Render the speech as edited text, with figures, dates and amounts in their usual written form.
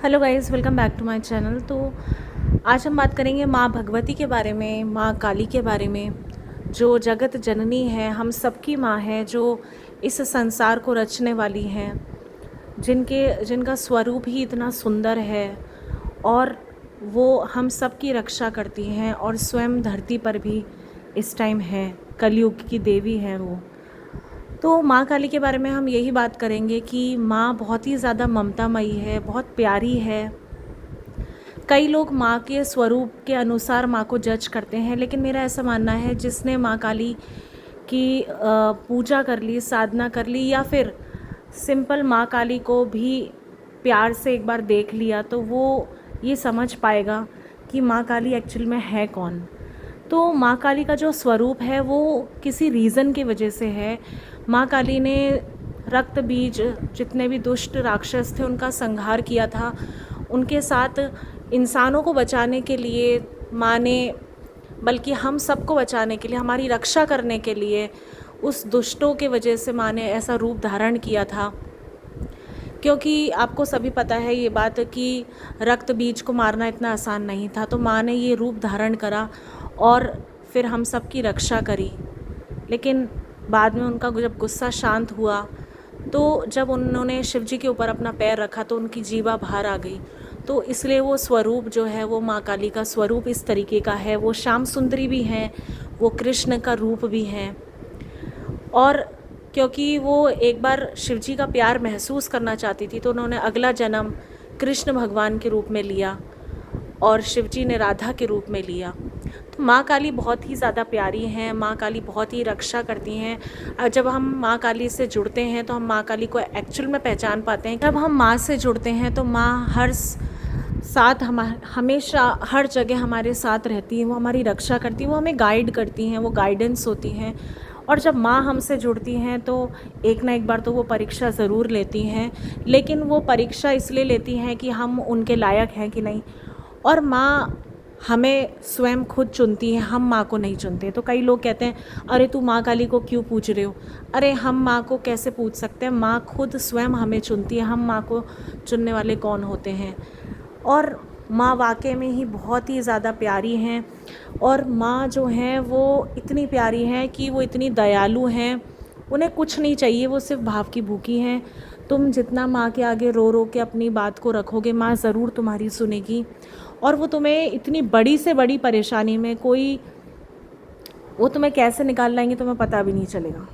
Hello guys, welcome back to my channel. तो आज हम बात करेंगे माँ भगवती के बारे में, माँ काली के बारे में, जो जगत जननी है, हम सबकी माँ है, जो इस संसार को रचने वाली हैं, जिनका स्वरूप ही इतना सुंदर है और वो हम सब की रक्षा करती हैं और स्वयं धरती पर भी इस टाइम है, कलयुग की देवी है वो। तो माँ काली के बारे में हम यही बात करेंगे कि माँ बहुत ही ज़्यादा ममतामयी है, बहुत प्यारी है। कई लोग माँ के स्वरूप के अनुसार माँ को जज करते हैं, लेकिन मेरा ऐसा मानना है जिसने माँ काली की पूजा कर ली, साधना कर ली, या फिर सिंपल माँ काली को भी प्यार से एक बार देख लिया, तो वो ये समझ पाएगा कि माँ काली एक्चुअल में है कौन। तो माँ काली का जो स्वरूप है वो किसी रीज़न की वजह से है। माँ काली ने रक्त बीज जितने भी दुष्ट राक्षस थे उनका संहार किया था। उनके साथ इंसानों को बचाने के लिए माँ ने, बल्कि हम सबको बचाने के लिए, हमारी रक्षा करने के लिए, उस दुष्टों के वजह से माँ ने ऐसा रूप धारण किया था। क्योंकि आपको सभी पता है ये बात कि रक्त बीज को मारना इतना आसान नहीं था, तो माँ ने ये रूप धारण करा और फिर हम सब की रक्षा करी। लेकिन बाद में उनका जब गुस्सा शांत हुआ, तो जब उन्होंने शिव जी के ऊपर अपना पैर रखा तो उनकी जीवा बाहर आ गई। तो इसलिए वो स्वरूप जो है, वो माँ काली का स्वरूप इस तरीके का है। वो श्याम सुंदरी भी हैं, वो कृष्ण का रूप भी हैं। और क्योंकि वो एक बार शिव जी का प्यार महसूस करना चाहती थी, तो उन्होंने अगला जन्म कृष्ण भगवान के रूप में लिया और शिव जी ने राधा के रूप में लिया। तो माँ काली बहुत ही ज़्यादा प्यारी हैं, माँ काली बहुत ही रक्षा करती हैं। जब हम माँ काली से जुड़ते हैं तो हम माँ काली को एक्चुअल में पहचान पाते हैं। जब हम माँ से जुड़ते हैं तो माँ हर साथ हमेशा हर जगह हमारे साथ रहती है, वो हमारी रक्षा करती है, वो हमें गाइड करती हैं, वो गाइडेंस होती हैं। और जब माँ हमसे जुड़ती हैं तो एक ना एक बार तो वो परीक्षा ज़रूर लेती हैं, लेकिन वो परीक्षा इसलिए लेती हैं कि हम उनके लायक हैं कि नहीं। और माँ हमें स्वयं खुद चुनती है, हम माँ को नहीं चुनते। तो कई लोग कहते हैं, अरे तू माँ काली को क्यों पूछ रहे हो? अरे हम माँ को कैसे पूछ सकते हैं? माँ खुद स्वयं हमें चुनती है, हम माँ को चुनने वाले कौन होते हैं? और माँ वाकई में ही बहुत ही ज़्यादा प्यारी हैं। और माँ जो हैं वो इतनी प्यारी हैं कि वो इतनी दयालु हैं, उन्हें कुछ नहीं चाहिए, वो सिर्फ भाव की भूखी हैं। तुम जितना माँ के आगे रो रो के अपनी बात को रखोगे, माँ ज़रूर तुम्हारी सुनेगी। और वो तुम्हें इतनी बड़ी से बड़ी परेशानी में वो तुम्हें कैसे निकाल लाएंगे तुम्हें पता भी नहीं चलेगा।